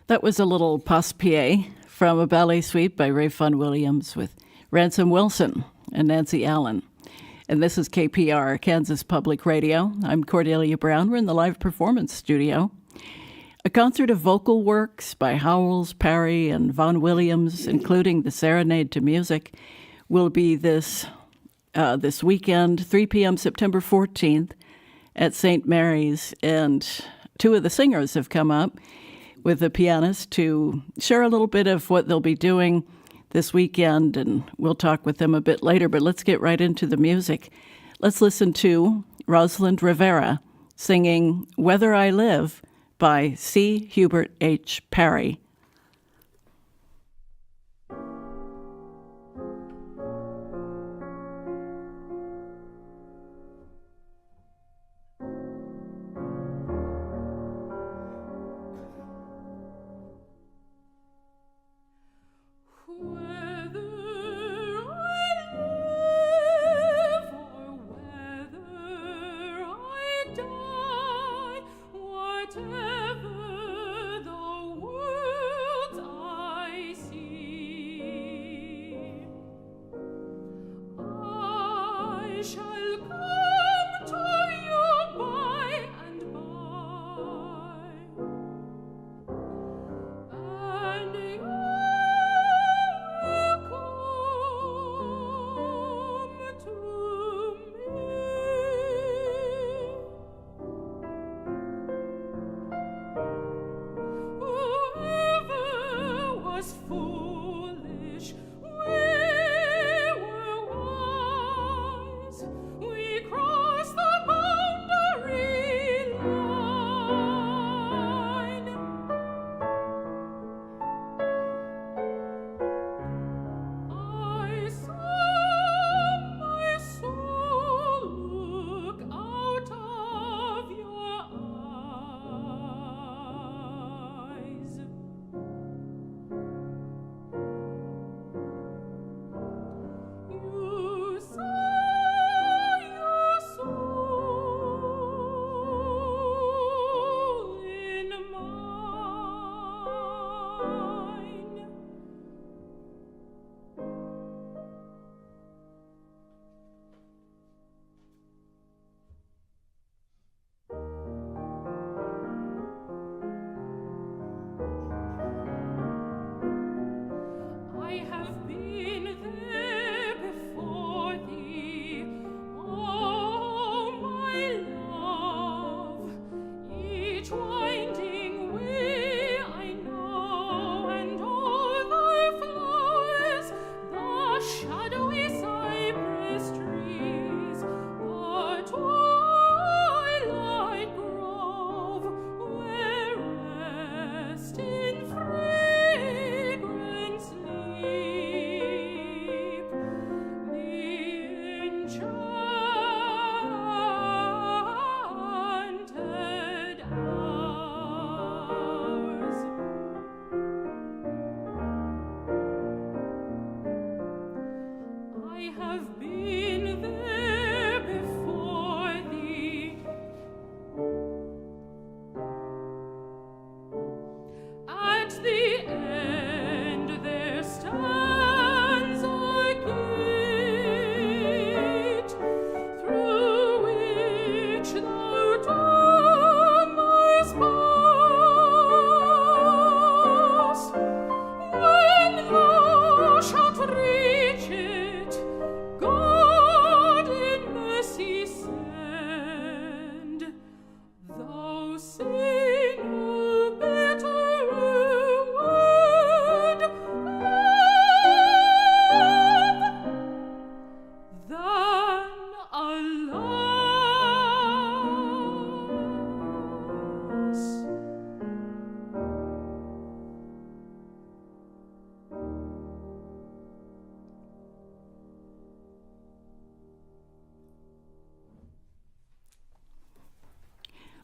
That was a little passe-pied from a ballet suite by Ray Vaughan Williams with Ransom Wilson and Nancy Allen. And this is KPR, Kansas Public Radio. I'm Cordelia Brown. We're in the live performance studio. A concert of vocal works by Howells, Parry, and Vaughan Williams, including the Serenade to Music, will be this weekend, 3 p.m. September 14th at St. Mary's. And two of the singers have come up with the pianist to share a little bit of what they'll be doing this weekend, and we'll talk with them a bit later, but let's get right into the music. Let's listen to Rosalind Rivera singing Whether I Live by C. Hubert H. Parry.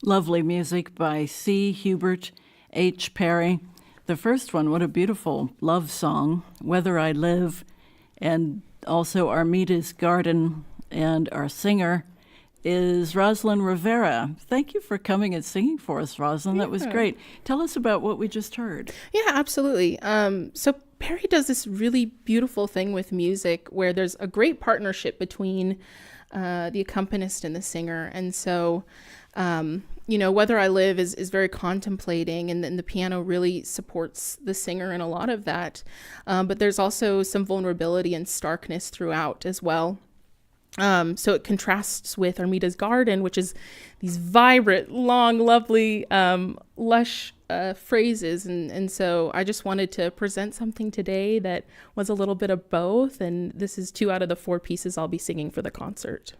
Lovely music by C. Hubert H. Parry. The first one, what a beautiful love song, Whether I Live, and also Armida's Garden, and our singer, is Rosalind Rivera. Thank you for coming and singing for us, Rosalind. That was great. Tell us about what we just heard. Yeah, absolutely. So Perry does this really beautiful thing with music where there's a great partnership between the accompanist and the singer. And so, Whether I Live is very contemplating, and then the piano really supports the singer in a lot of that. But there's also some vulnerability and starkness throughout as well. So it contrasts with Armita's Garden, which is these vibrant, long, lovely, lush phrases. And so I just wanted to present something today that was a little bit of both. And this is 2 out of the 4 pieces I'll be singing for the concert.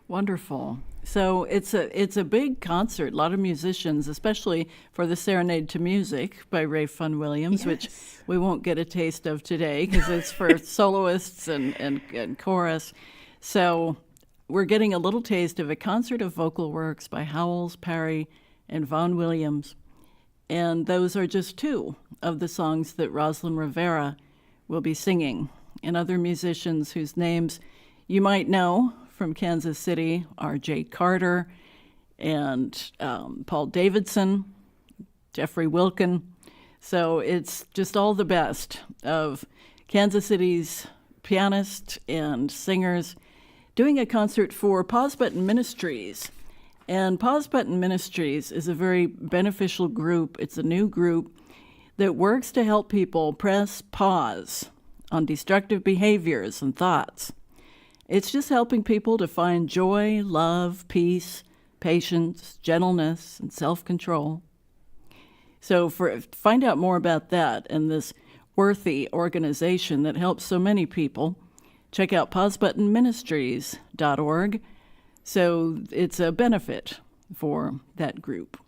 Wonderful. So it's a big concert. A lot of musicians, especially for the Serenade to Music by Ray Fun Williams, which we won't get a taste of today because it's for soloists and chorus. So we're getting a little taste of a concert of vocal works by Howells, Parry, and Vaughan Williams. And those are just 2 of the songs that Rosalind Rivera will be singing. And other musicians whose names you might know from Kansas City are Jake Carter and Paul Davidson, Jeffrey Wilkin. So it's just all the best of Kansas City's pianists and singers doing a concert for Pause Button Ministries. And Pause Button Ministries is a very beneficial group. It's a new group that works to help people press pause on destructive behaviors and thoughts. It's just helping people to find joy, love, peace, patience, gentleness, and self-control. So find out more about that and this worthy organization that helps so many people, check out pausebuttonministries.org. So it's a benefit for that group.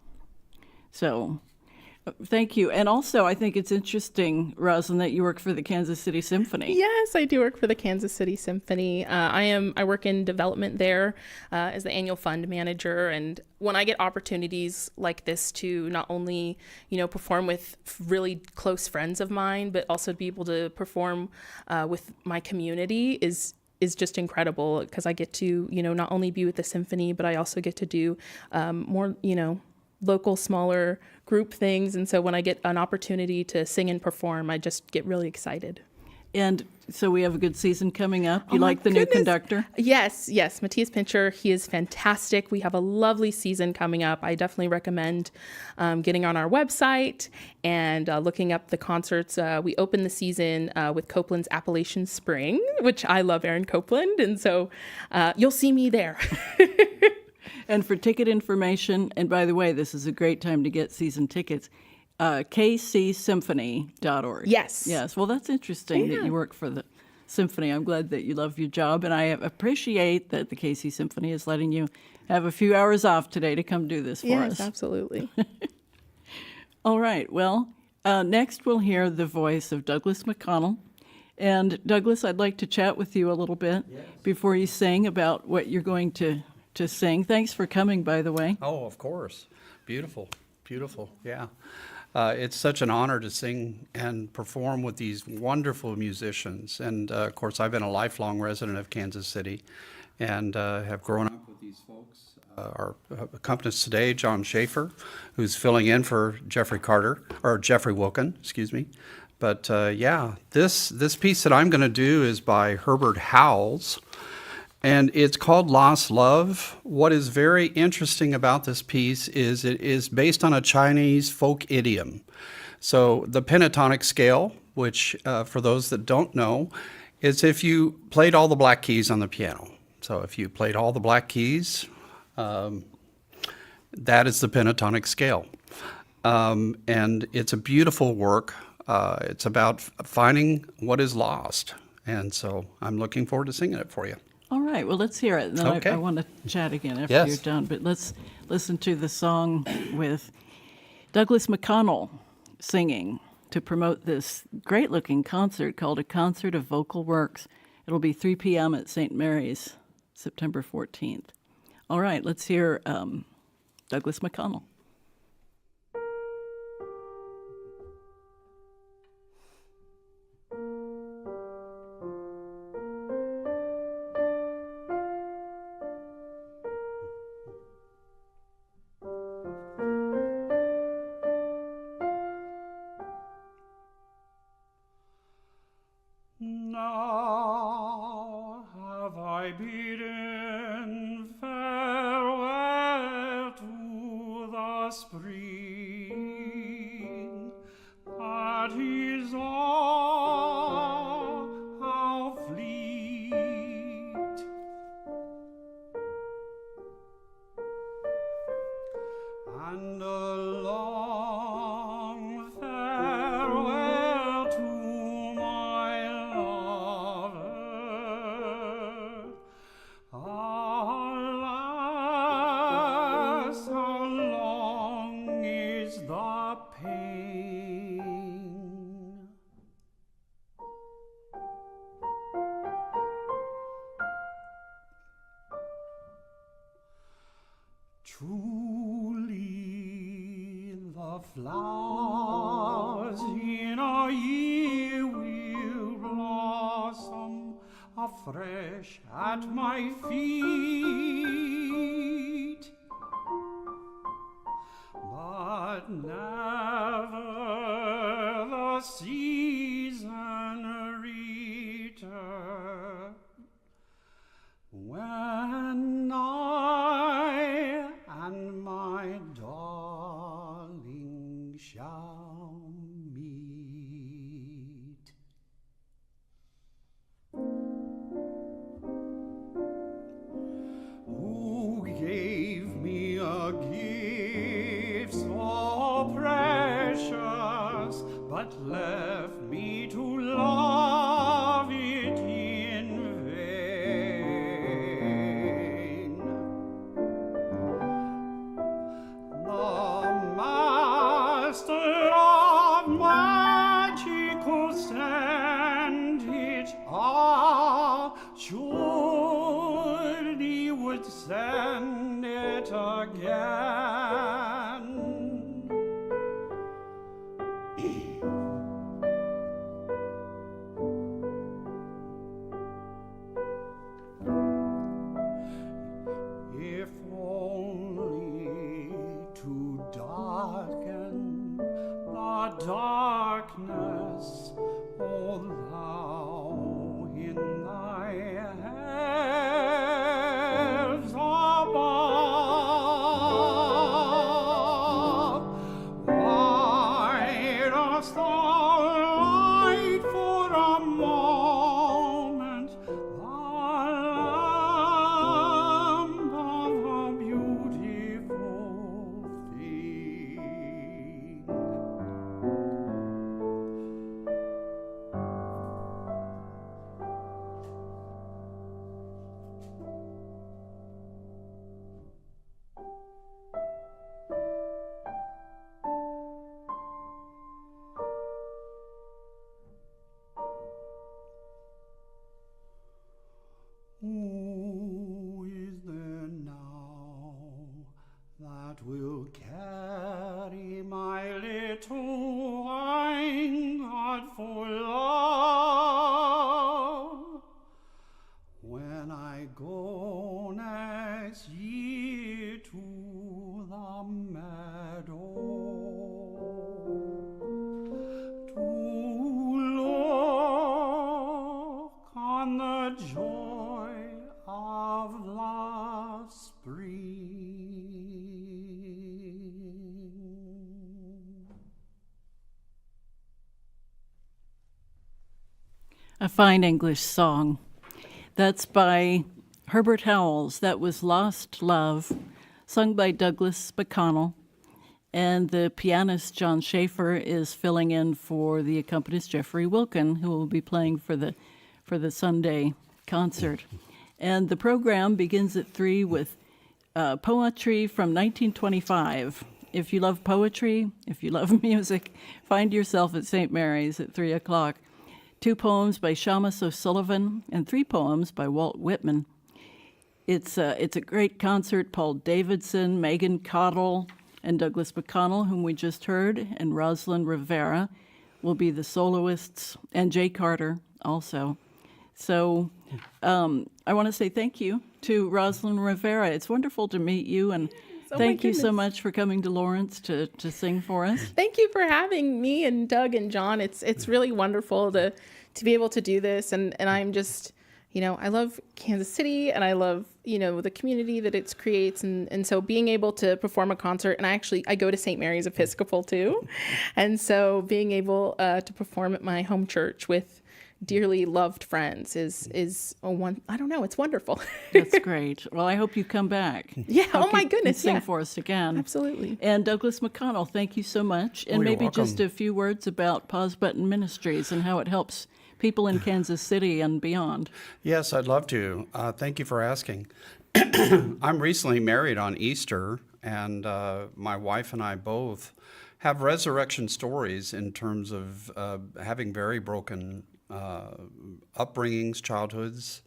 So thank you. And also, I think it's interesting, Rosalind, that you work for the Kansas City Symphony. Yes, I do work for the Kansas City Symphony. I work in development there as the annual fund manager. And when I get opportunities like this to not only, perform with really close friends of mine, but also to be able to perform with my community is just incredible, because I get to, not only be with the symphony, but I also get to do more, local, smaller group things. And so when I get an opportunity to sing and perform, I just get really excited. And so we have a good season coming up. You like the new conductor? Yes. Matthias Pincher, he is fantastic. We have a lovely season coming up. I definitely recommend getting on our website and looking up the concerts. We open the season with Copeland's Appalachian Spring, which I love Aaron Copeland. And so you'll see me there. And for ticket information, and by the way, this is a great time to get season tickets, kcsymphony.org. Yes. Well, that's interesting that you work for the symphony. I'm glad that you love your job, and I appreciate that the KC Symphony is letting you have a few hours off today to come do this for us. Yes, absolutely. All right. Well, next we'll hear the voice of Douglas McConnell. And Douglas, I'd like to chat with you a little bit before you sing about what you're going to sing. Thanks for coming, by the way. Oh, of course. Beautiful. Yeah. It's such an honor to sing and perform with these wonderful musicians. And of course, I've been a lifelong resident of Kansas City and have grown up with these folks. Our accompanist today, John Schaefer, who's filling in for Jeffrey Wilkin, excuse me. But this piece that I'm going to do is by Herbert Howells. And it's called Lost Love. What is very interesting about this piece is it is based on a Chinese folk idiom. So the pentatonic scale, which for those that don't know, is if you played all the black keys on the piano. So if you played all the black keys, that is the pentatonic scale. And it's a beautiful work. It's about finding what is lost. And so I'm looking forward to singing it for you. All right, well, let's hear it. And then Okay. I want to chat again after you're done. But let's listen to the song with Douglas McConnell singing to promote this great-looking concert called A Concert of Vocal Works. It'll be 3 p.m. at St. Mary's, September 14th. All right, let's hear Douglas McConnell. spring, that is all how fleet. And a long farewell to my lover. Alas, how long is the pain? Truly, the flowers in a year will blossom afresh at my feet, but never the season return when I and my darling shall meet. Who gave me a gift so precious, but left me to love it in vain? The master of magical sandwich, surely would send it again. If only to darken the darkness, O thou in thy heavens above. Why dost thou light for a moment the lamp of a beautiful thing? Who is there now that will carry my little wine god for love when I go next year to the meadow to look on the joy of the spring? A fine English song. That's by Herbert Howells. That was Lost Love, sung by Douglas McConnell. And the pianist John Schaefer is filling in for the accompanist Jeffrey Wilkin, who will be playing for the Sunday concert. And the program begins at 3 with poetry from 1925. If you love poetry, if you love music, find yourself at St. Mary's at 3 o'clock. 2 poems by Shamus O'Sullivan and 3 poems by Walt Whitman. It's a great concert. Paul Davidson, Megan Cottle, and Douglas McConnell, whom we just heard, and Rosalind Rivera will be the soloists, and Jay Carter also. So I want to say thank you to Rosalind Rivera. It's wonderful to meet you, and thank you so much for coming to Lawrence to sing for us. Thank you for having me and Doug and John. It's really wonderful to be able to do this, and I'm just, I love Kansas City, and I love the community that it creates. And so being able to perform a concert, and I go to St. Mary's Episcopal too. And so being able to perform at my home church with dearly loved friends is it's wonderful. That's great. Well, I hope you come back. Yeah. Hope Oh my you goodness. Sing Yeah. for us again. Absolutely. And Douglas McConnell, thank you so much. And you're maybe welcome. just a few words about Pause Button Ministries and how it helps people in Kansas City and beyond. Yes, I'd love to. Thank you for asking. I'm recently married on Easter, and my wife and I both have resurrection stories in terms of having very broken upbringings, childhoods,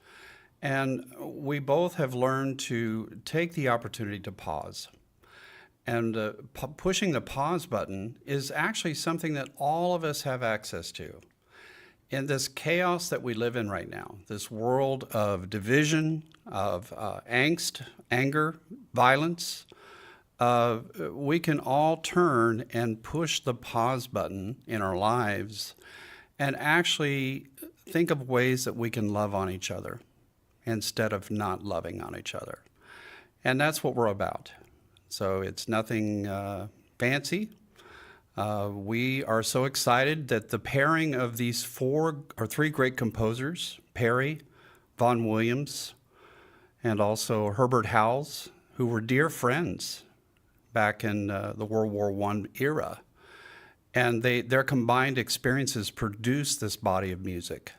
and we both have learned to take the opportunity to pause. And pushing the pause button is actually something that all of us have access to. In this chaos that we live in right now, this world of division, of angst, anger, violence, we can all turn and push the pause button in our lives and actually think of ways that we can love on each other instead of not loving on each other. And that's what we're about. So it's nothing fancy. We are so excited that the pairing of these three great composers, Perry, Vaughan Williams, and also Herbert Howells, who were dear friends back in the World War I era. And their combined experiences produce this body of music.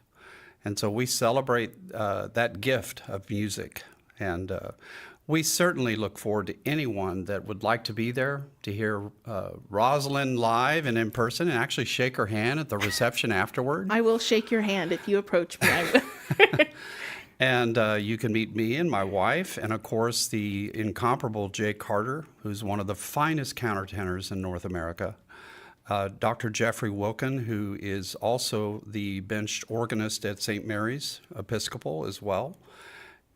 And so we celebrate that gift of music. And we certainly look forward to anyone that would like to be there to hear Rosalind live and in person and actually shake her hand at the reception afterward. I will shake your hand if you approach me. I will. And you can meet me and my wife, and of course the incomparable Jay Carter, who's one of the finest countertenors in North America. Dr. Jeffrey Wilkin, who is also the benched organist at St. Mary's Episcopal as well,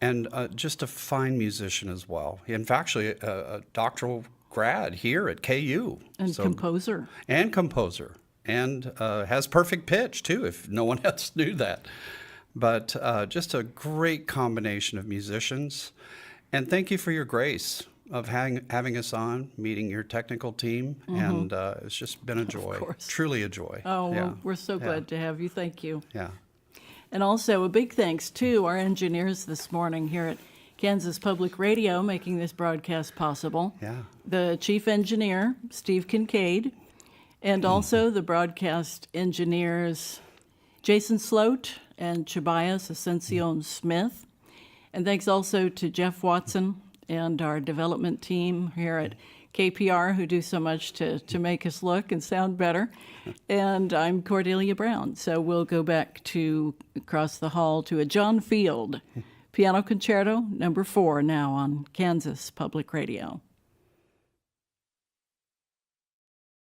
and just a fine musician as well. In fact, actually a doctoral grad here at KU. And composer. And composer. And has perfect pitch, too, if no one else knew that. But just a great combination of musicians. And thank you for your grace of having us on, meeting your technical team. And it's just been a joy, truly a joy. Oh, well, we're so glad to have you. Thank you. Yeah. And also a big thanks to our engineers this morning here at Kansas Public Radio, making this broadcast possible. Yeah. The chief engineer, Steve Kincaid, and also the broadcast engineers, Jason Sloat and Tobias Ascension Smith. And thanks also to Jeff Watson and our development team here at KPR, who do so much to make us look and sound better. And I'm Cordelia Brown. So we'll go back to across the hall to a John Field Piano Concerto, number 4, now on Kansas Public Radio.